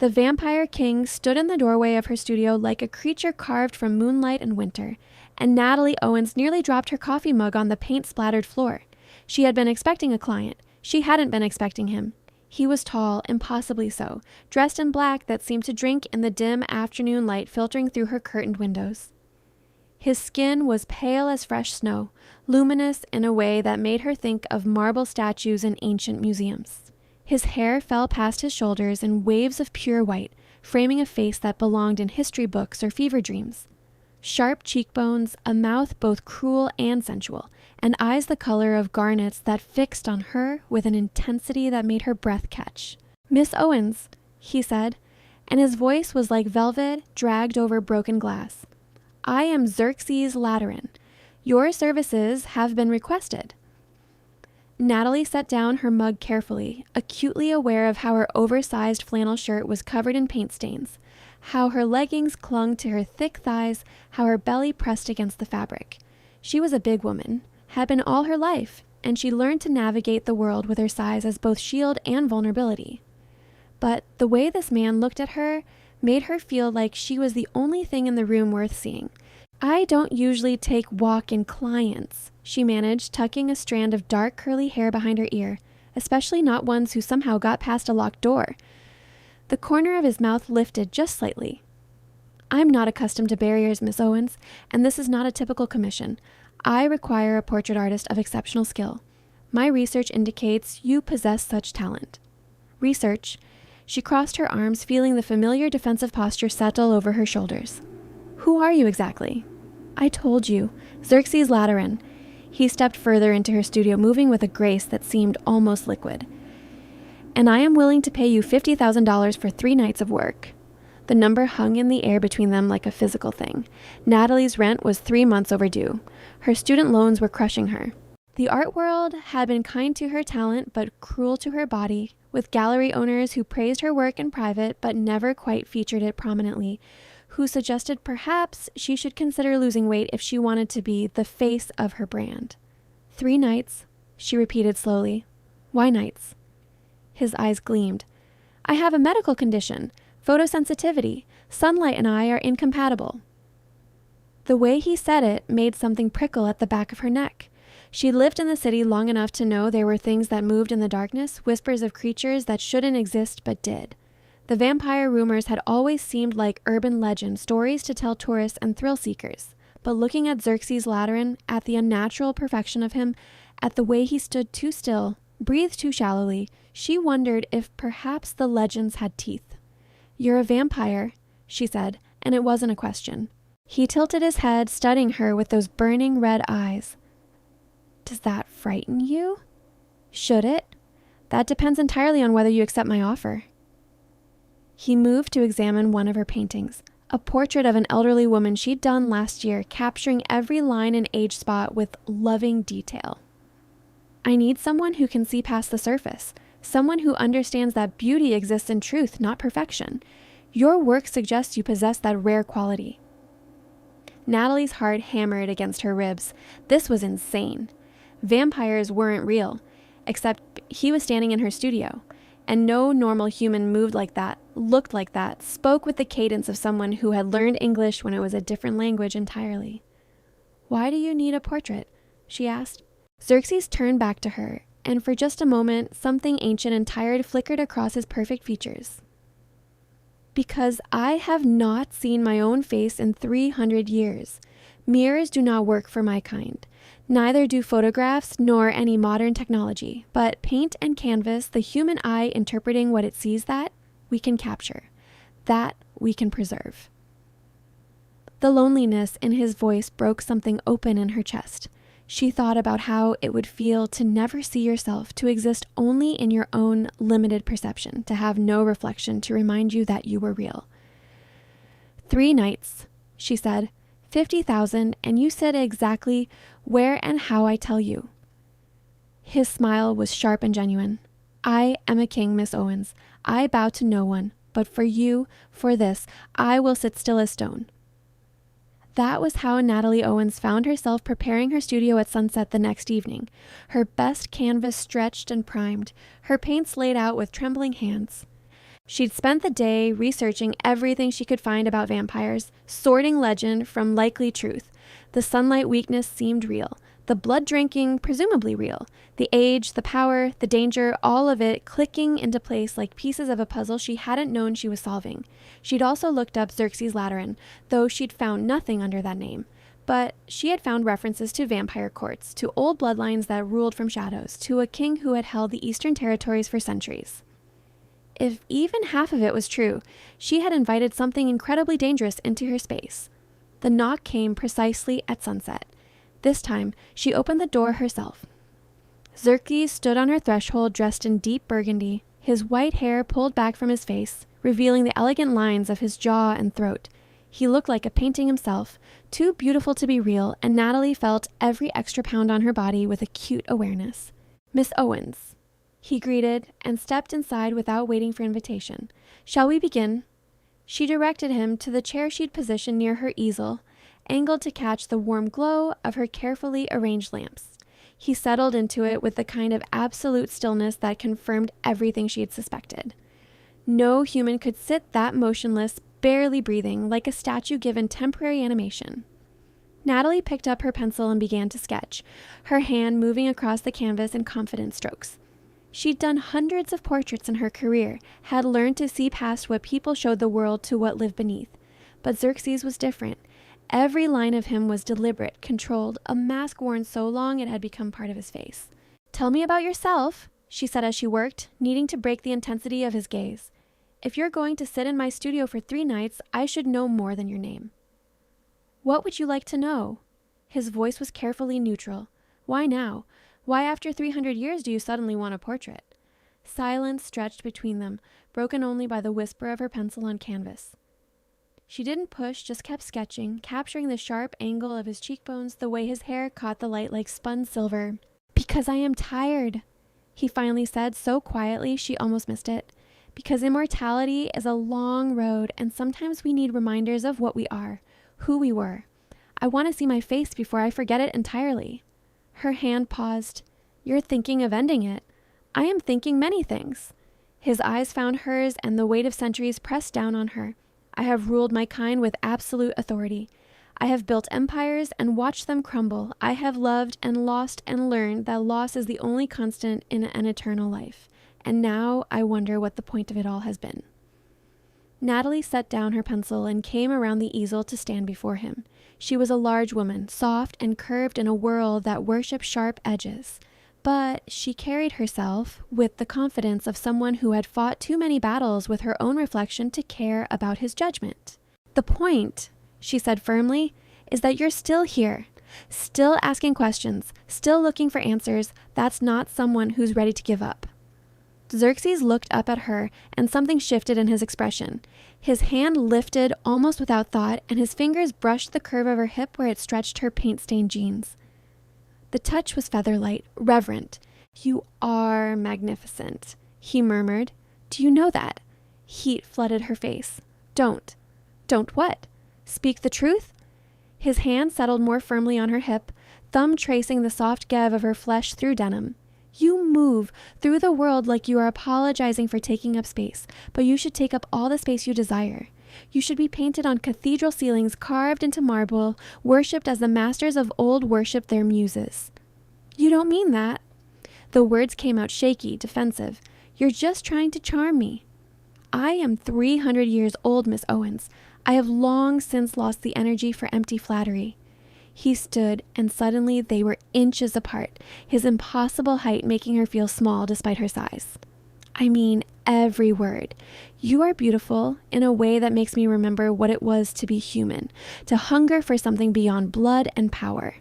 The vampire king stood in the doorway of her studio like a creature carved from moonlight and winter, and Natalie Owens nearly dropped her coffee mug on the paint-splattered floor. She had been expecting a client. She hadn't been expecting him. He was tall, impossibly so, dressed in black that seemed to drink in the dim afternoon light filtering through her curtained windows. His skin was pale as fresh snow, luminous in a way that made her think of marble statues in ancient museums. His hair fell past his shoulders in waves of pure white, framing a face that belonged in history books or fever dreams. Sharp cheekbones, a mouth both cruel and sensual, and eyes the color of garnets that fixed on her with an intensity that made her breath catch. "Miss Owens," he said, and his voice was like velvet dragged over broken glass. "I am Xerxes Lateran. Your services have been requested." Natalie set down her mug carefully, acutely aware of how her oversized flannel shirt was covered in paint stains, how her leggings clung to her thick thighs, how her belly pressed against the fabric. She was a big woman, had been all her life, and she learned to navigate the world with her size as both shield and vulnerability. But the way this man looked at her made her feel like she was the only thing in the room worth seeing. "I don't usually take walk-in clients," she managed, tucking a strand of dark curly hair behind her ear, especially not ones who somehow got past a locked door. The corner of his mouth lifted just slightly. "I'm not accustomed to barriers, Miss Owens, and this is not a typical commission. I require a portrait artist of exceptional skill. My research indicates you possess such talent." Research? She crossed her arms, feeling the familiar defensive posture settle over her shoulders. "Who are you exactly?" "I told you. Xerxes Lateran." He stepped further into her studio, moving with a grace that seemed almost liquid. "And I am willing to pay you $50,000 for 3 nights of work." The number hung in the air between them like a physical thing. Natalie's rent was 3 months overdue. Her student loans were crushing her. The art world had been kind to her talent but cruel to her body, with gallery owners who praised her work in private but never quite featured it prominently, who suggested perhaps she should consider losing weight if she wanted to be the face of her brand. 3 nights, she repeated slowly. "Why nights?" His eyes gleamed. "I have a medical condition, photosensitivity. Sunlight and I are incompatible." The way he said it made something prickle at the back of her neck. She lived in the city long enough to know there were things that moved in the darkness, whispers of creatures that shouldn't exist but did. The vampire rumors had always seemed like urban legend, stories to tell tourists and thrill seekers. But looking at Xerxes Lateran, at the unnatural perfection of him, at the way he stood too still, breathed too shallowly, she wondered if perhaps the legends had teeth. "You're a vampire," she said, and it wasn't a question. He tilted his head, studying her with those burning red eyes. "Does that frighten you?" "Should it?" "That depends entirely on whether you accept my offer." He moved to examine one of her paintings, a portrait of an elderly woman she'd done last year, capturing every line and age spot with loving detail. "I need someone who can see past the surface, someone who understands that beauty exists in truth, not perfection. Your work suggests you possess that rare quality." Natalie's heart hammered against her ribs. This was insane. Vampires weren't real, except he was standing in her studio, and no normal human moved like that, looked like that, spoke with the cadence of someone who had learned English when it was a different language entirely. "Why do you need a portrait?" she asked. Xerxes turned back to her, and for just a moment, something ancient and tired flickered across his perfect features. "Because I have not seen my own face in 300 years. Mirrors do not work for my kind. Neither do photographs nor any modern technology. But paint and canvas, the human eye interpreting what it sees, that we can capture. That we can preserve." The loneliness in his voice broke something open in her chest. She thought about how it would feel to never see yourself, to exist only in your own limited perception, to have no reflection to remind you that you were real. 3 nights, she said, 50,000, and you said exactly where and how I tell you. His smile was sharp and genuine. "I am a king, Miss Owens. I bow to no one, but for you, for this, I will sit still as stone." That was how Natalie Owens found herself preparing her studio at sunset the next evening, her best canvas stretched and primed, her paints laid out with trembling hands. She'd spent the day researching everything she could find about vampires, sorting legend from likely truth. The sunlight weakness seemed real. The blood drinking, presumably real. The age, the power, the danger, all of it clicking into place like pieces of a puzzle she hadn't known she was solving. She'd also looked up Xerxes Lateran, though she'd found nothing under that name. But she had found references to vampire courts, to old bloodlines that ruled from shadows, to a king who had held the eastern territories for centuries. If even half of it was true, she had invited something incredibly dangerous into her space. The knock came precisely at sunset. This time, she opened the door herself. Xerxes stood on her threshold dressed in deep burgundy, his white hair pulled back from his face, revealing the elegant lines of his jaw and throat. He looked like a painting himself, too beautiful to be real, and Natalie felt every extra pound on her body with acute awareness. "Miss Owens," he greeted, and stepped inside without waiting for invitation. "Shall we begin?" She directed him to the chair she'd positioned near her easel, angled to catch the warm glow of her carefully arranged lamps. He settled into it with the kind of absolute stillness that confirmed everything she had suspected. No human could sit that motionless, barely breathing, like a statue given temporary animation. Natalie picked up her pencil and began to sketch, her hand moving across the canvas in confident strokes. She'd done hundreds of portraits in her career, had learned to see past what people showed the world to what lived beneath. But Xerxes was different. Every line of him was deliberate, controlled, a mask worn so long it had become part of his face. "Tell me about yourself," she said as she worked, needing to break the intensity of his gaze. "If you're going to sit in my studio for 3 nights, I should know more than your name." "What would you like to know?" His voice was carefully neutral. "Why now? Why after 300 years do you suddenly want a portrait?" Silence stretched between them, broken only by the whisper of her pencil on canvas. She didn't push, just kept sketching, capturing the sharp angle of his cheekbones, the way his hair caught the light like spun silver. "Because I am tired," he finally said so quietly she almost missed it. "Because immortality is a long road, and sometimes we need reminders of what we are, who we were. I want to see my face before I forget it entirely." Her hand paused. "You're thinking of ending it." "I am thinking many things." His eyes found hers, and the weight of centuries pressed down on her. "I have ruled my kind with absolute authority. I have built empires and watched them crumble. I have loved and lost and learned that loss is the only constant in an eternal life. And now I wonder what the point of it all has been." Natalie set down her pencil and came around the easel to stand before him. She was a large woman, soft and curved in a world that worshipped sharp edges. But she carried herself with the confidence of someone who had fought too many battles with her own reflection to care about his judgment. "The point," she said firmly, "is that you're still here, still asking questions, still looking for answers. That's not someone who's ready to give up." Xerxes looked up at her, and something shifted in his expression. His hand lifted almost without thought, and his fingers brushed the curve of her hip where it stretched her paint-stained jeans. The touch was feather-light, reverent. "You are magnificent," he murmured. "Do you know that?" Heat flooded her face. "Don't." "Don't what?" "Speak the truth?" His hand settled more firmly on her hip, thumb tracing the soft give of her flesh through denim. "You move through the world like you are apologizing for taking up space, but you should take up all the space you desire. You should be painted on cathedral ceilings, carved into marble, worshipped as the masters of old worshipped their muses." "You don't mean that." The words came out shaky, defensive. "You're just trying to charm me." "I am 300 years old, Miss Owens. I have long since lost the energy for empty flattery." He stood, and suddenly they were inches apart, his impossible height making her feel small despite her size. "I mean every word. You are beautiful in a way that makes me remember what it was to be human, to hunger for something beyond blood and power."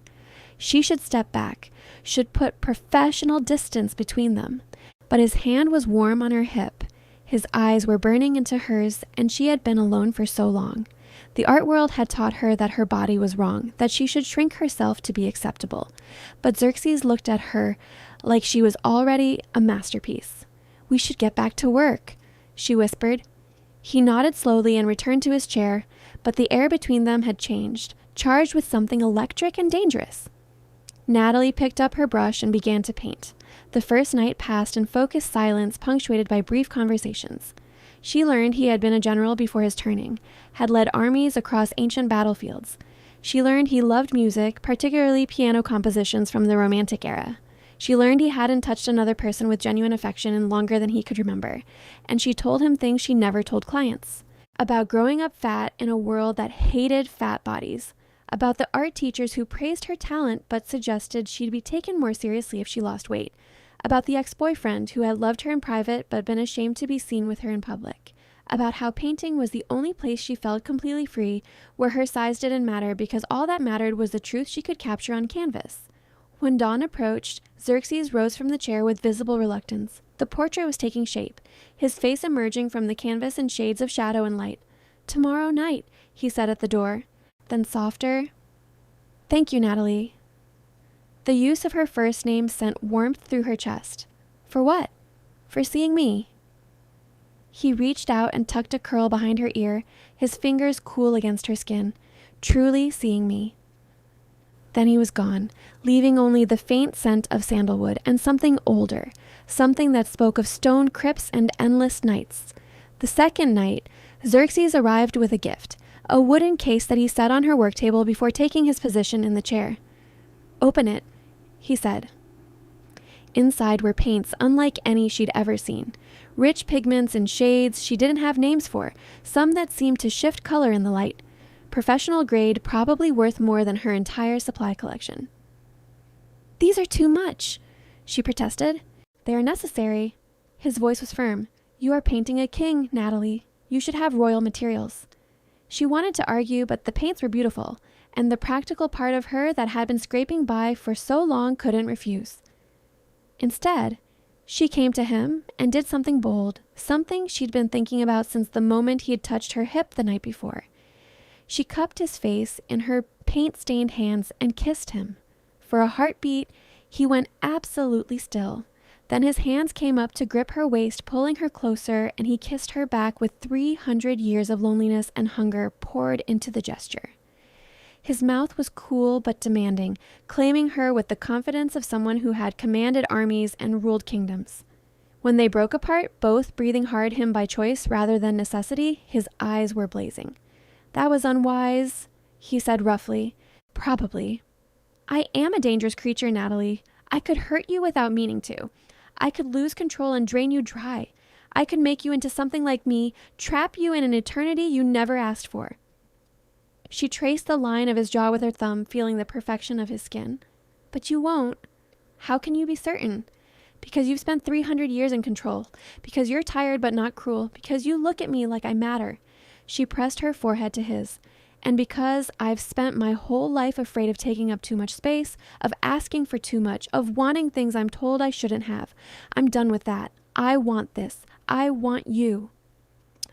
She should step back, should put professional distance between them. But his hand was warm on her hip. His eyes were burning into hers, and she had been alone for so long. The art world had taught her that her body was wrong, that she should shrink herself to be acceptable. But Xerxes looked at her like she was already a masterpiece. "We should get back to work," she whispered. He nodded slowly and returned to his chair, but the air between them had changed, charged with something electric and dangerous. Natalie picked up her brush and began to paint. The first night passed in focused silence punctuated by brief conversations. She learned he had been a general before his turning, had led armies across ancient battlefields. She learned he loved music, particularly piano compositions from the Romantic era. She learned he hadn't touched another person with genuine affection in longer than he could remember, and she told him things she never told clients. About growing up fat in a world that hated fat bodies. About the art teachers who praised her talent but suggested she'd be taken more seriously if she lost weight. About the ex-boyfriend who had loved her in private but been ashamed to be seen with her in public. About how painting was the only place she felt completely free, where her size didn't matter because all that mattered was the truth she could capture on canvas. When dawn approached, Xerxes rose from the chair with visible reluctance. The portrait was taking shape, his face emerging from the canvas in shades of shadow and light. "Tomorrow night," he said at the door. Then softer, "Thank you, Natalie." The use of her first name sent warmth through her chest. For what? For seeing me. He reached out and tucked a curl behind her ear, his fingers cool against her skin. Truly seeing me. Then he was gone, leaving only the faint scent of sandalwood and something older, something that spoke of stone crypts and endless nights. The second night, Xerxes arrived with a gift, a wooden case that he set on her work table before taking his position in the chair. "Open it," he said. Inside were paints unlike any she'd ever seen. Rich pigments and shades she didn't have names for, some that seemed to shift color in the light. Professional grade, probably worth more than her entire supply collection. "These are too much," she protested. "They are necessary." His voice was firm. "You are painting a king, Natalie. You should have royal materials." She wanted to argue, but the paints were beautiful, and the practical part of her that had been scraping by for so long couldn't refuse. Instead, she came to him and did something bold, something she'd been thinking about since the moment he had touched her hip the night before. She cupped his face in her paint-stained hands and kissed him. For a heartbeat, he went absolutely still. Then his hands came up to grip her waist, pulling her closer, and he kissed her back with 300 years of loneliness and hunger poured into the gesture. His mouth was cool but demanding, claiming her with the confidence of someone who had commanded armies and ruled kingdoms. When they broke apart, both breathing hard him by choice rather than necessity, his eyes were blazing. "That was unwise," he said roughly. "Probably. I am a dangerous creature, Natalie. I could hurt you without meaning to. I could lose control and drain you dry. I could make you into something like me, trap you in an eternity you never asked for." She traced the line of his jaw with her thumb, feeling the perfection of his skin. "But you won't. How can you be certain? Because you've spent 300 years in control. Because you're tired but not cruel. Because you look at me like I matter." She pressed her forehead to his. "And because I've spent my whole life afraid of taking up too much space, of asking for too much, of wanting things I'm told I shouldn't have. I'm done with that. I want this. I want you."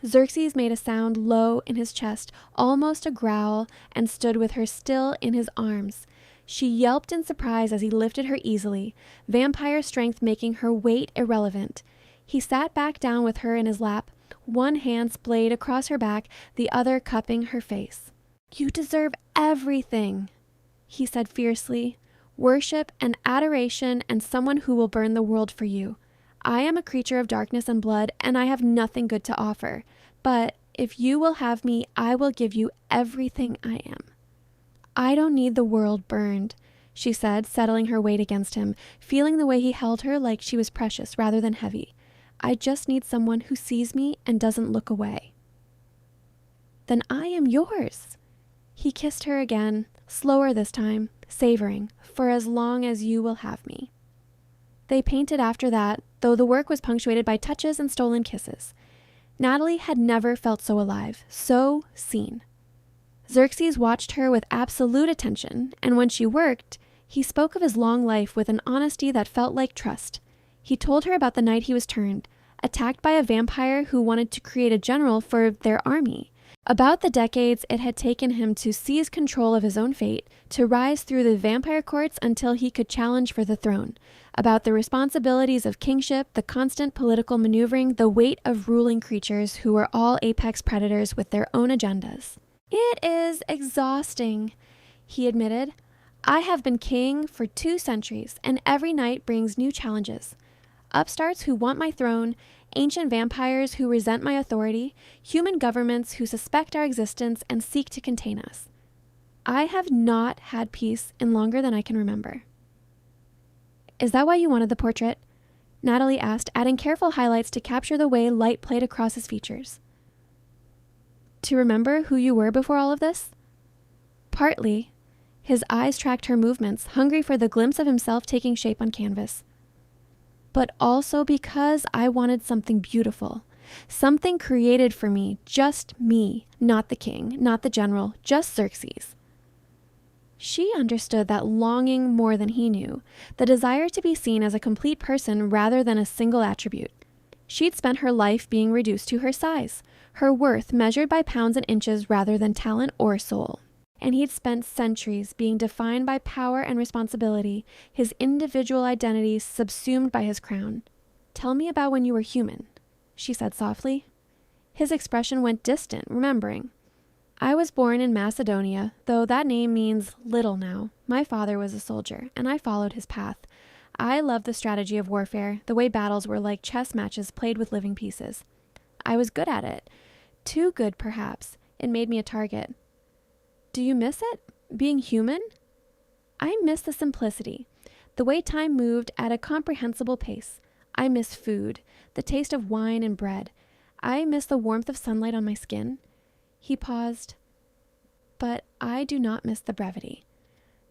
Xerxes made a sound low in his chest, almost a growl, and stood with her still in his arms. She yelped in surprise as he lifted her easily, vampire strength making her weight irrelevant. He sat back down with her in his lap, one hand splayed across her back, the other cupping her face. "You deserve everything," he said fiercely. "Worship and adoration and someone who will burn the world for you. I am a creature of darkness and blood, and I have nothing good to offer. But if you will have me, I will give you everything I am." "I don't need the world burned," she said, settling her weight against him, feeling the way he held her like she was precious rather than heavy. "I just need someone who sees me and doesn't look away." "Then I am yours." He kissed her again, slower this time, savoring, "For as long as you will have me." They painted after that, though the work was punctuated by touches and stolen kisses. Natalie had never felt so alive, so seen. Xerxes watched her with absolute attention, and when she worked, he spoke of his long life with an honesty that felt like trust. He told her about the night he was turned, attacked by a vampire who wanted to create a general for their army, about the decades it had taken him to seize control of his own fate, to rise through the vampire courts until he could challenge for the throne, about the responsibilities of kingship, the constant political maneuvering, the weight of ruling creatures who were all apex predators with their own agendas. "It is exhausting," he admitted. "I have been king for 2 centuries, and every night brings new challenges. Upstarts who want my throne, ancient vampires who resent my authority, human governments who suspect our existence and seek to contain us. I have not had peace in longer than I can remember." "Is that why you wanted the portrait?" Natalie asked, adding careful highlights to capture the way light played across his features. "To remember who you were before all of this?" "Partly." His eyes tracked her movements, hungry for the glimpse of himself taking shape on canvas. "But also because I wanted something beautiful. Something created for me, just me, not the king, not the general, just Xerxes." She understood that longing more than he knew, the desire to be seen as a complete person rather than a single attribute. She'd spent her life being reduced to her size, her worth measured by pounds and inches rather than talent or soul. And he'd spent centuries being defined by power and responsibility, his individual identity subsumed by his crown. "Tell me about when you were human," she said softly. His expression went distant, remembering. "I was born in Macedonia, though that name means little now. My father was a soldier, and I followed his path. I loved the strategy of warfare, the way battles were like chess matches played with living pieces. I was good at it. Too good, perhaps. It made me a target." "Do you miss it? Being human?" "I miss the simplicity, the way time moved at a comprehensible pace. I miss food, the taste of wine and bread. I miss the warmth of sunlight on my skin." He paused. "But I do not miss the brevity.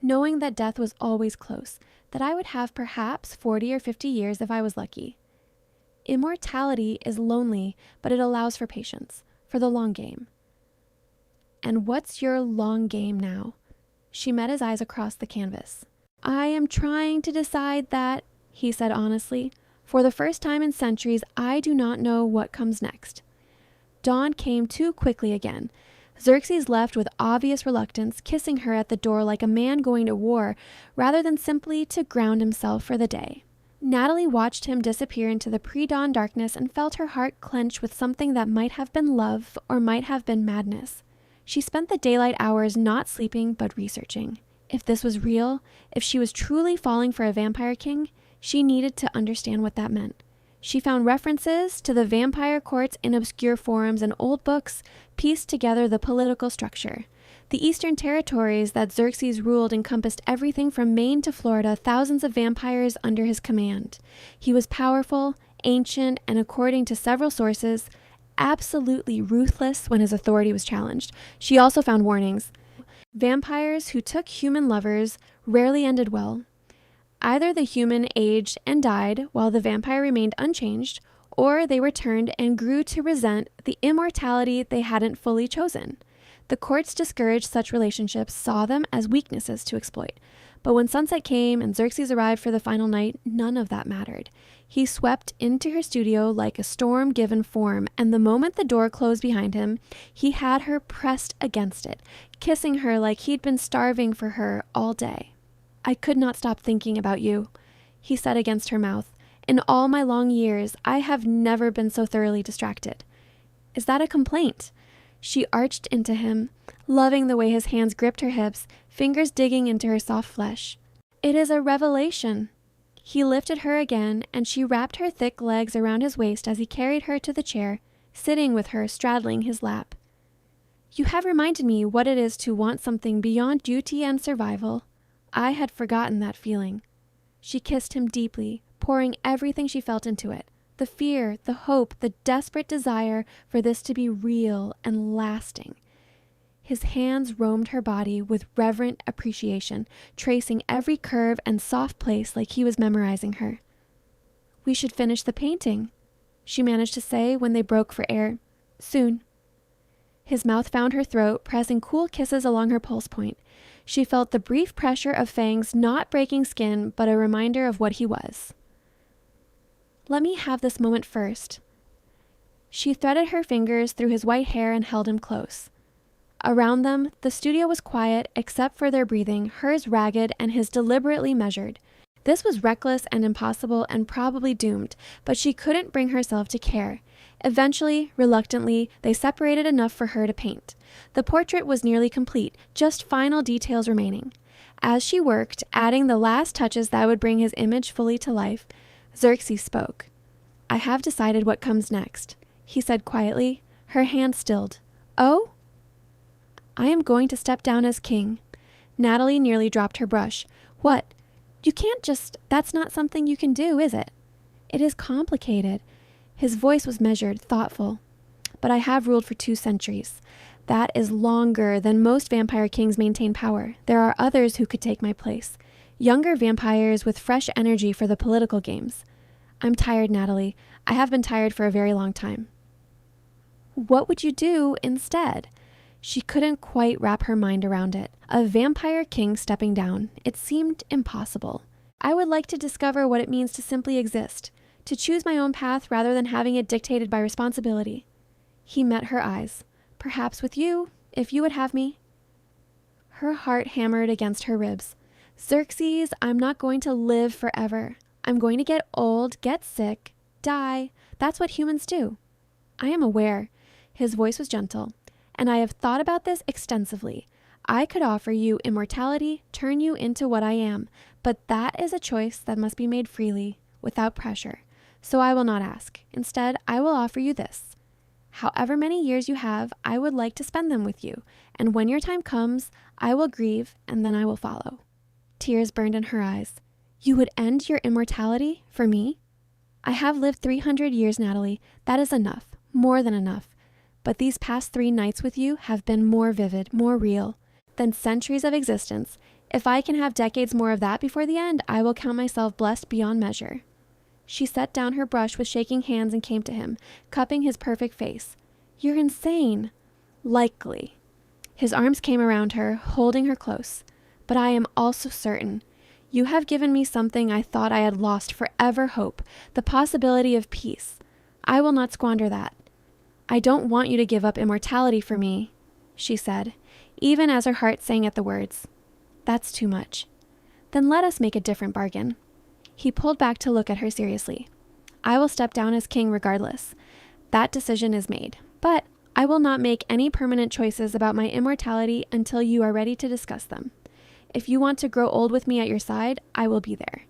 Knowing that death was always close, that I would have perhaps 40 or 50 years if I was lucky. Immortality is lonely, but it allows for patience, for the long game." "And what's your long game now?" She met his eyes across the canvas. "I am trying to decide that," he said honestly. "For the first time in centuries, I do not know what comes next." Dawn came too quickly again. Xerxes left with obvious reluctance, kissing her at the door like a man going to war, rather than simply to ground himself for the day. Natalie watched him disappear into the pre-dawn darkness and felt her heart clench with something that might have been love or might have been madness. She spent the daylight hours not sleeping but researching. If this was real, if she was truly falling for a vampire king, she needed to understand what that meant. She found references to the vampire courts in obscure forums and old books, pieced together the political structure. The eastern territories that Xerxes ruled encompassed everything from Maine to Florida, thousands of vampires under his command. He was powerful, ancient, and according to several sources, absolutely ruthless when his authority was challenged. She also found warnings. Vampires who took human lovers rarely ended well. Either the human aged and died while the vampire remained unchanged, or they returned and grew to resent the immortality they hadn't fully chosen. The courts discouraged such relationships, saw them as weaknesses to exploit. But when sunset came and Xerxes arrived for the final night, none of that mattered. He swept into her studio like a storm given form, and the moment the door closed behind him, he had her pressed against it, kissing her like he'd been starving for her all day. "I could not stop thinking about you," he said against her mouth. "In all my long years, I have never been so thoroughly distracted." "Is that a complaint?" She arched into him, loving the way his hands gripped her hips, fingers digging into her soft flesh. "It is a revelation." He lifted her again, and she wrapped her thick legs around his waist as he carried her to the chair, sitting with her straddling his lap. "You have reminded me what it is to want something beyond duty and survival. I had forgotten that feeling." She kissed him deeply, pouring everything she felt into it. The fear, the hope, the desperate desire for this to be real and lasting. His hands roamed her body with reverent appreciation, tracing every curve and soft place like he was memorizing her. "We should finish the painting," she managed to say when they broke for air. "Soon." His mouth found her throat, pressing cool kisses along her pulse point. She felt the brief pressure of fangs not breaking skin, but a reminder of what he was. "Let me have this moment first." She threaded her fingers through his white hair and held him close. Around them, the studio was quiet except for their breathing, hers ragged and his deliberately measured. This was reckless and impossible and probably doomed, but she couldn't bring herself to care. Eventually, reluctantly, they separated enough for her to paint. The portrait was nearly complete, just final details remaining. As she worked, adding the last touches that would bring his image fully to life, Xerxes spoke. I have decided what comes next, he said quietly, her hand stilled. Oh? I am going to step down as king. Natalie nearly dropped her brush. What? You can't just... That's not something you can do, is it? It is complicated. His voice was measured, thoughtful. But I have ruled for 2 centuries. That is longer than most vampire kings maintain power. There are others who could take my place. Younger vampires with fresh energy for the political games. I'm tired, Natalie. I have been tired for a very long time. What would you do instead? She couldn't quite wrap her mind around it. A vampire king stepping down. It seemed impossible. I would like to discover what it means to simply exist, to choose my own path rather than having it dictated by responsibility. He met her eyes. Perhaps with you, if you would have me. Her heart hammered against her ribs. Xerxes, I'm not going to live forever. I'm going to get old, get sick, die. That's what humans do. I am aware. His voice was gentle. And I have thought about this extensively. I could offer you immortality, turn you into what I am, but that is a choice that must be made freely, without pressure. So I will not ask. Instead, I will offer you this. However many years you have, I would like to spend them with you, and when your time comes, I will grieve, and then I will follow. Tears burned in her eyes. You would end your immortality for me? I have lived 300 years, Natalie. That is enough, more than enough. But these past 3 nights with you have been more vivid, more real than centuries of existence. If I can have decades more of that before the end, I will count myself blessed beyond measure. She set down her brush with shaking hands and came to him, cupping his perfect face. You're insane. Likely. His arms came around her, holding her close. But I am also certain. You have given me something I thought I had lost forever hope, the possibility of peace. I will not squander that. I don't want you to give up immortality for me, she said, even as her heart sang at the words. That's too much. Then let us make a different bargain. He pulled back to look at her seriously. I will step down as king regardless. That decision is made. But I will not make any permanent choices about my immortality until you are ready to discuss them. If you want to grow old with me at your side, I will be there.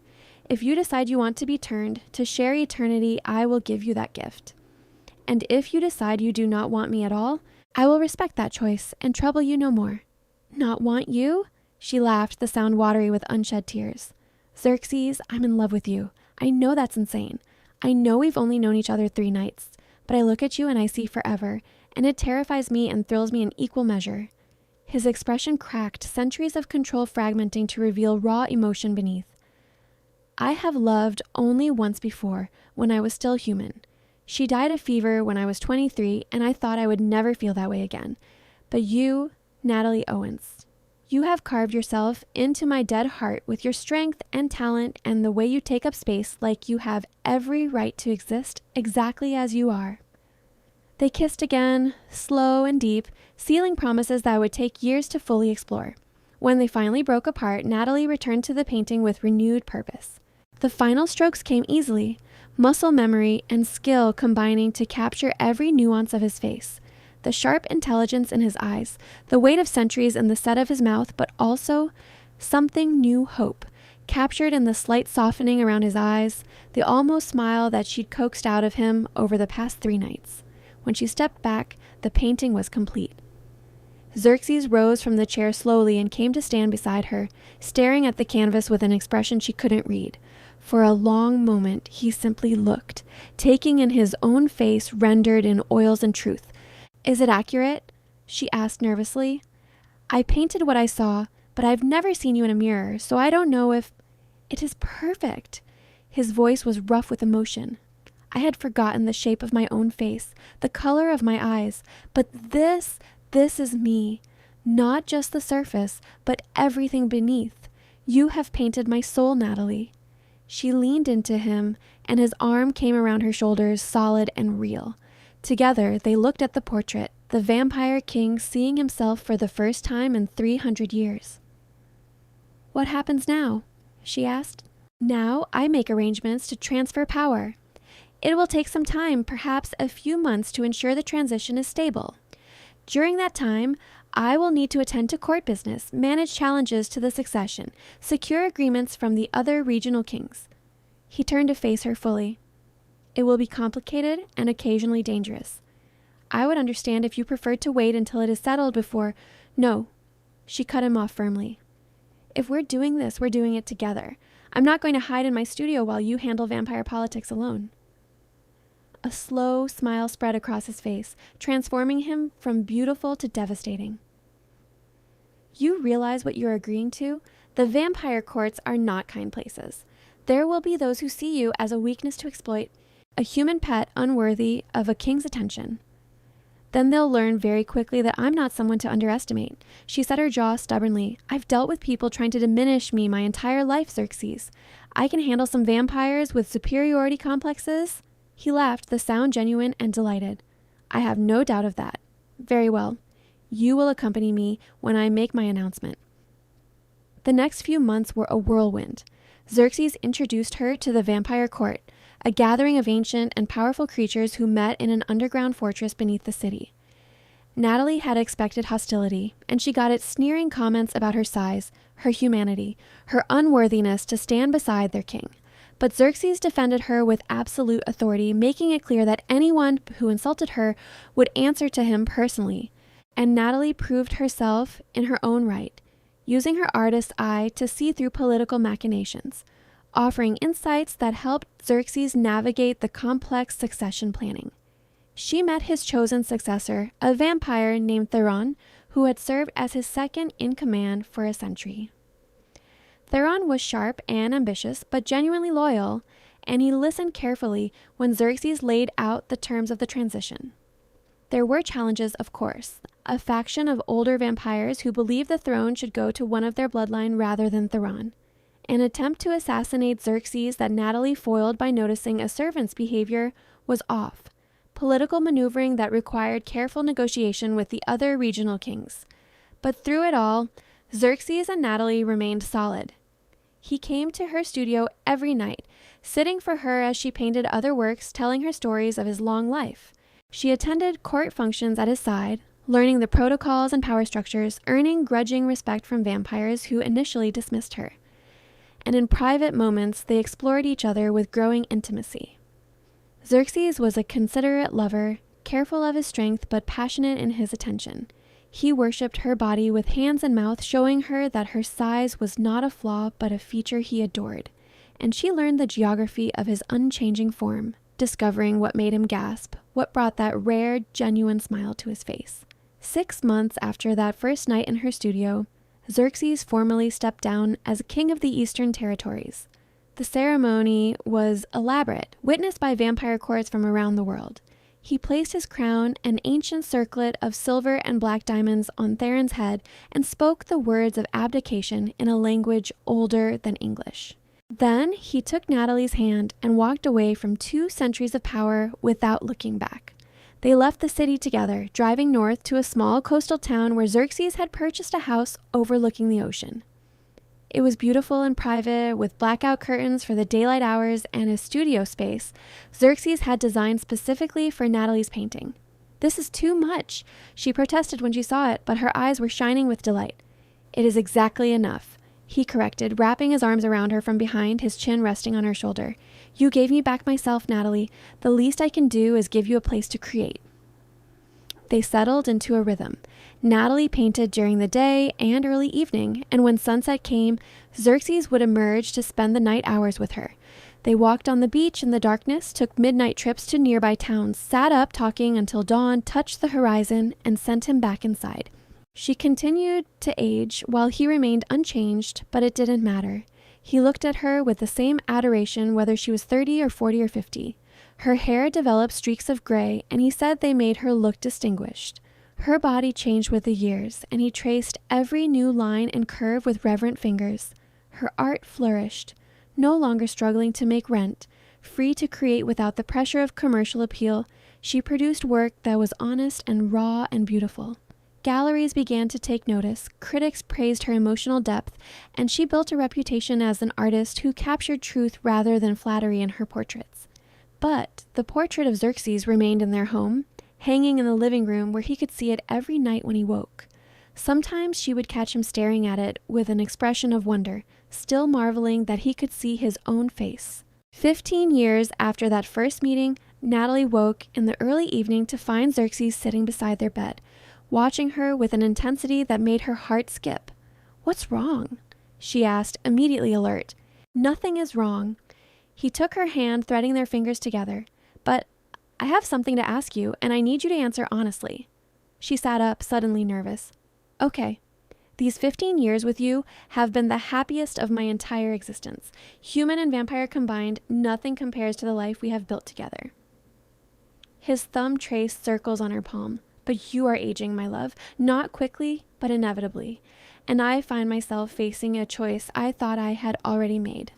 If you decide you want to be turned, to share eternity, I will give you that gift. And if you decide you do not want me at all, I will respect that choice and trouble you no more. Not want you? She laughed, the sound watery with unshed tears. Xerxes, I'm in love with you. I know that's insane. I know we've only known each other 3 nights, but I look at you and I see forever, and it terrifies me and thrills me in equal measure. His expression cracked, centuries of control fragmenting to reveal raw emotion beneath. I have loved only once before, when I was still human. She died of fever when I was 23, and I thought I would never feel that way again. But you, Natalie Owens, you have carved yourself into my dead heart with your strength and talent and the way you take up space like you have every right to exist exactly as you are. They kissed again, slow and deep, sealing promises that would take years to fully explore. When they finally broke apart, Natalie returned to the painting with renewed purpose. The final strokes came easily, muscle memory and skill combining to capture every nuance of his face. The sharp intelligence in his eyes, the weight of centuries in the set of his mouth, but also something new hope, captured in the slight softening around his eyes, the almost smile that she'd coaxed out of him over the past 3 nights. When she stepped back, the painting was complete. Xerxes rose from the chair slowly and came to stand beside her, staring at the canvas with an expression she couldn't read. For a long moment, he simply looked, taking in his own face rendered in oils and truth. Is it accurate? She asked nervously. I painted what I saw, but I've never seen you in a mirror, so I don't know if... It is perfect. His voice was rough with emotion. I had forgotten the shape of my own face, the color of my eyes, but this is me. Not just the surface, but everything beneath. You have painted my soul, Natalie. She leaned into him, and his arm came around her shoulders, solid and real. Together, they looked at the portrait, the vampire king seeing himself for the first time in 300 years. What happens now? She asked. Now I make arrangements to transfer power. It will take some time, perhaps a few months, to ensure the transition is stable. During that time, I will need to attend to court business, manage challenges to the succession, secure agreements from the other regional kings. He turned to face her fully. It will be complicated and occasionally dangerous. I would understand if you preferred to wait until it is settled before—" "No," she cut him off firmly. "If we're doing this, we're doing it together. I'm not going to hide in my studio while you handle vampire politics alone." A slow smile spread across his face, transforming him from beautiful to devastating. "You realize what you're agreeing to? The vampire courts are not kind places. There will be those who see you as a weakness to exploit, a human pet unworthy of a king's attention. Then they'll learn very quickly that I'm not someone to underestimate." She set her jaw stubbornly. "I've dealt with people trying to diminish me my entire life, Xerxes. I can handle some vampires with superiority complexes." He laughed, the sound genuine and delighted. "I have no doubt of that. Very well. You will accompany me when I make my announcement." The next few months were a whirlwind. Xerxes introduced her to the vampire court, a gathering of ancient and powerful creatures who met in an underground fortress beneath the city. Natalie had expected hostility, and she got its sneering comments about her size, her humanity, her unworthiness to stand beside their king. But Xerxes defended her with absolute authority, making it clear that anyone who insulted her would answer to him personally. And Natalie proved herself in her own right, using her artist's eye to see through political machinations, offering insights that helped Xerxes navigate the complex succession planning. She met his chosen successor, a vampire named Theron, who had served as his second in command for a century. Theron was sharp and ambitious, but genuinely loyal, and he listened carefully when Xerxes laid out the terms of the transition. There were challenges, of course. A faction of older vampires who believed the throne should go to one of their bloodline rather than Theron. An attempt to assassinate Xerxes that Natalie foiled by noticing a servant's behavior was off. Political maneuvering that required careful negotiation with the other regional kings. But through it all, Xerxes and Natalie remained solid. He came to her studio every night, sitting for her as she painted other works telling her stories of his long life. She attended court functions at his side, learning the protocols and power structures, earning grudging respect from vampires who initially dismissed her. And in private moments, they explored each other with growing intimacy. Xerxes was a considerate lover, careful of his strength but passionate in his attention. He worshipped her body with hands and mouth, showing her that her size was not a flaw but a feature he adored. And she learned the geography of his unchanging form, discovering what made him gasp, what brought that rare, genuine smile to his face. 6 months after that first night in her studio, Xerxes formally stepped down as king of the Eastern Territories. The ceremony was elaborate, witnessed by vampire courts from around the world. He placed his crown, an ancient circlet of silver and black diamonds, on Theron's head and spoke the words of abdication in a language older than English. Then he took Natalie's hand and walked away from 2 centuries of power without looking back. They left the city together, driving north to a small coastal town where Xerxes had purchased a house overlooking the ocean. It was beautiful and private, with blackout curtains for the daylight hours and a studio space Xerxes had designed specifically for Natalie's painting. "This is too much," she protested when she saw it, but her eyes were shining with delight. "It is exactly enough," he corrected, wrapping his arms around her from behind, his chin resting on her shoulder. "You gave me back myself, Natalie. The least I can do is give you a place to create." They settled into a rhythm. Natalie painted during the day and early evening, and when sunset came, Xerxes would emerge to spend the night hours with her. They walked on the beach in the darkness, took midnight trips to nearby towns, sat up talking until dawn touched the horizon and sent him back inside. She continued to age while he remained unchanged, but it didn't matter. He looked at her with the same adoration whether she was 30 or 40 or 50. Her hair developed streaks of gray, and he said they made her look distinguished. Her body changed with the years, and he traced every new line and curve with reverent fingers. Her art flourished, no longer struggling to make rent, free to create without the pressure of commercial appeal. She produced work that was honest and raw and beautiful. Galleries began to take notice, critics praised her emotional depth, and she built a reputation as an artist who captured truth rather than flattery in her portraits. But the portrait of Xerxes remained in their home, hanging in the living room where he could see it every night when he woke. Sometimes she would catch him staring at it with an expression of wonder, still marveling that he could see his own face. 15 years after that first meeting, Natalie woke in the early evening to find Xerxes sitting beside their bed, watching her with an intensity that made her heart skip. "What's wrong?" she asked, immediately alert. "Nothing is wrong." He took her hand, threading their fingers together. "But I have something to ask you, and I need you to answer honestly." She sat up, suddenly nervous. "Okay. These 15 years with you have been the happiest of my entire existence. Human and vampire combined, nothing compares to the life we have built together." His thumb traced circles on her palm. "But you are aging, my love, not quickly, but inevitably. And I find myself facing a choice I thought I had already made."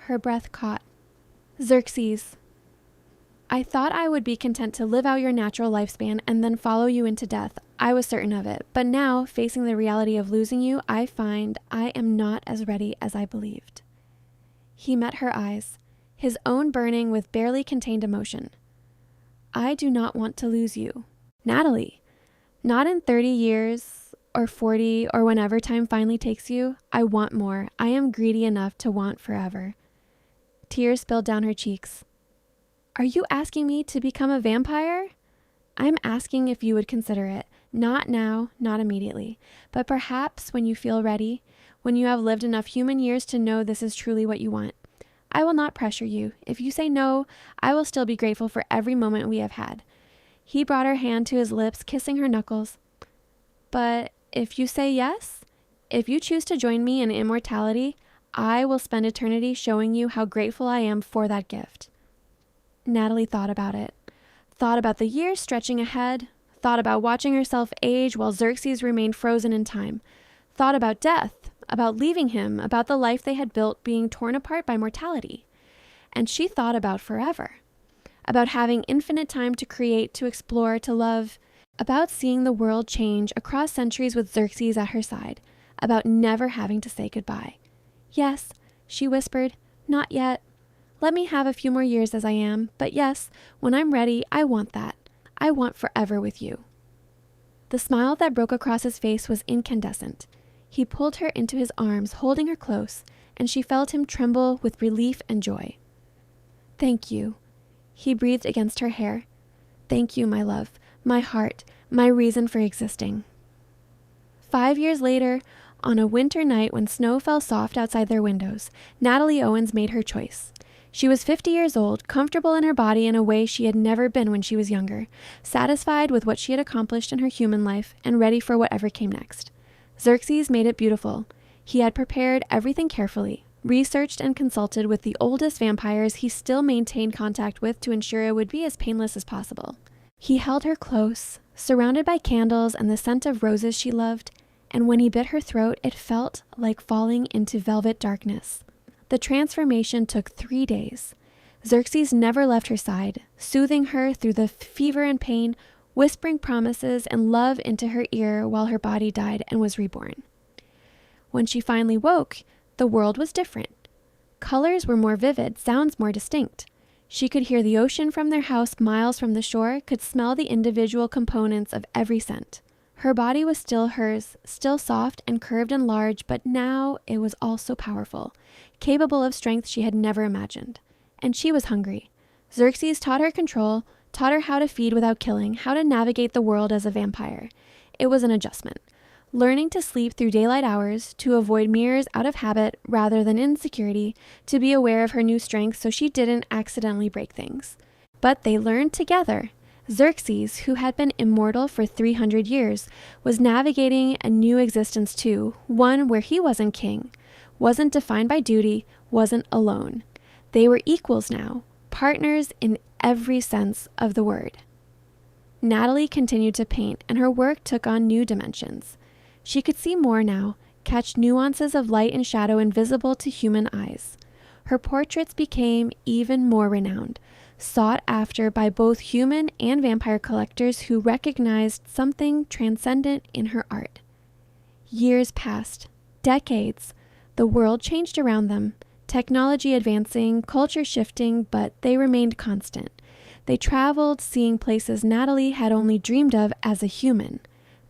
Her breath caught. "Xerxes, I thought I would be content to live out your natural lifespan and then follow you into death. I was certain of it. But now, facing the reality of losing you, I find I am not as ready as I believed." He met her eyes, his own burning with barely contained emotion. "I do not want to lose you. Natalie, not in 30 years or 40 or whenever time finally takes you. I want more. I am greedy enough to want forever." Tears spilled down her cheeks. "Are you asking me to become a vampire?" "I'm asking if you would consider it. Not now, not immediately, but perhaps when you feel ready, when you have lived enough human years to know this is truly what you want. I will not pressure you. If you say no, I will still be grateful for every moment we have had." He brought her hand to his lips, kissing her knuckles. "But if you say yes, if you choose to join me in immortality, I will spend eternity showing you how grateful I am for that gift." Natalie thought about it. Thought about the years stretching ahead. Thought about watching herself age while Xerxes remained frozen in time. Thought about death, about leaving him, about the life they had built being torn apart by mortality. And she thought about forever. About having infinite time to create, to explore, to love. About seeing the world change across centuries with Xerxes at her side. About never having to say goodbye. "Yes," she whispered, "not yet. Let me have a few more years as I am, but yes, when I'm ready, I want that. I want forever with you." The smile that broke across his face was incandescent. He pulled her into his arms, holding her close, and she felt him tremble with relief and joy. "Thank you," he breathed against her hair. "Thank you, my love, my heart, my reason for existing." 5 years later, on a winter night when snow fell soft outside their windows, Natalie Owens made her choice. She was 50 years old, comfortable in her body in a way she had never been when she was younger, satisfied with what she had accomplished in her human life, and ready for whatever came next. Xerxes made it beautiful. He had prepared everything carefully, researched and consulted with the oldest vampires he still maintained contact with to ensure it would be as painless as possible. He held her close, surrounded by candles and the scent of roses she loved, and when he bit her throat, it felt like falling into velvet darkness. The transformation took 3 days. Xerxes never left her side, soothing her through the fever and pain, whispering promises and love into her ear while her body died and was reborn. When she finally woke, the world was different. Colors were more vivid, sounds more distinct. She could hear the ocean from their house miles from the shore, could smell the individual components of every scent. Her body was still hers, still soft and curved and large, but now it was also powerful, capable of strength she had never imagined. And she was hungry. Xerxes taught her control, taught her how to feed without killing, how to navigate the world as a vampire. It was an adjustment. Learning to sleep through daylight hours, to avoid mirrors out of habit rather than insecurity, to be aware of her new strength so she didn't accidentally break things. But they learned together. Xerxes, who had been immortal for 300 years, was navigating a new existence too, one where he wasn't king, wasn't defined by duty, wasn't alone. They were equals now, partners in every sense of the word. Natalie continued to paint, and her work took on new dimensions. She could see more now, catch nuances of light and shadow invisible to human eyes. Her portraits became even more renowned, sought after by both human and vampire collectors who recognized something transcendent in her art. Years passed, decades. The world changed around them, technology advancing, culture shifting, but they remained constant. They traveled, seeing places Natalie had only dreamed of as a human.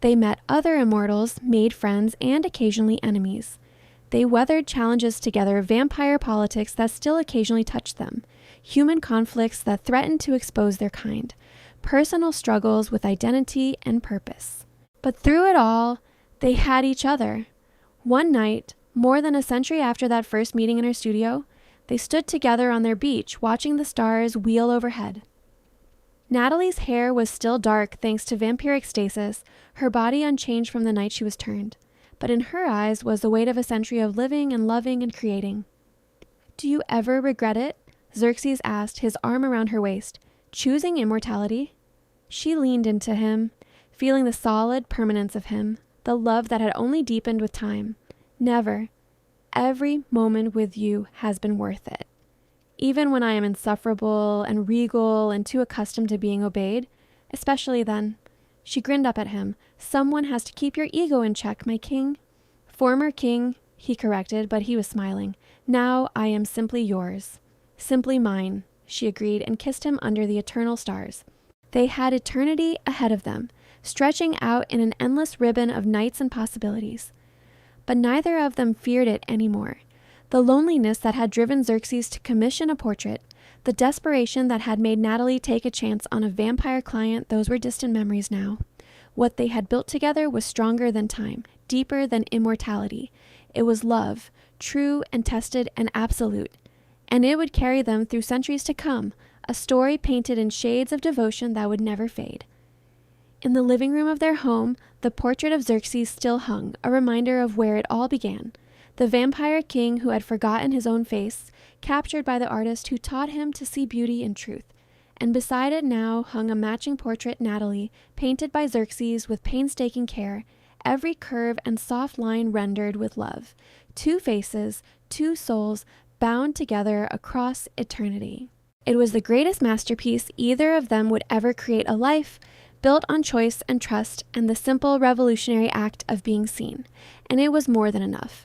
They met other immortals, made friends, and occasionally enemies. They weathered challenges together, vampire politics that still occasionally touched them. human conflicts that threatened to expose their kind, personal struggles with identity and purpose. But through it all, they had each other. One night, more than a century after that first meeting in her studio, they stood together on their beach, watching the stars wheel overhead. Natalie's hair was still dark thanks to vampiric stasis, her body unchanged from the night she was turned. But in her eyes was the weight of a century of living and loving and creating. "Do you ever regret it?" Xerxes asked, his arm around her waist. "Choosing immortality?" She leaned into him, feeling the solid permanence of him, the love that had only deepened with time. "Never. Every moment with you has been worth it. Even when I am insufferable and regal and too accustomed to being obeyed, especially then." She grinned up at him. "Someone has to keep your ego in check, my king." "Former king," he corrected, but he was smiling. "Now I am simply yours." "Simply mine," she agreed, and kissed him under the eternal stars. They had eternity ahead of them, stretching out in an endless ribbon of nights and possibilities. But neither of them feared it anymore. The loneliness that had driven Xerxes to commission a portrait, the desperation that had made Natalie take a chance on a vampire client, those were distant memories now. What they had built together was stronger than time, deeper than immortality. It was love, true and tested and absolute. And it would carry them through centuries to come, a story painted in shades of devotion that would never fade. In the living room of their home, the portrait of Xerxes still hung, a reminder of where it all began. The vampire king who had forgotten his own face, captured by the artist who taught him to see beauty in truth. And beside it now hung a matching portrait, Natalie, painted by Xerxes with painstaking care, every curve and soft line rendered with love. Two faces, two souls, bound together across eternity. It was the greatest masterpiece either of them would ever create, a life built on choice and trust and the simple revolutionary act of being seen. And it was more than enough.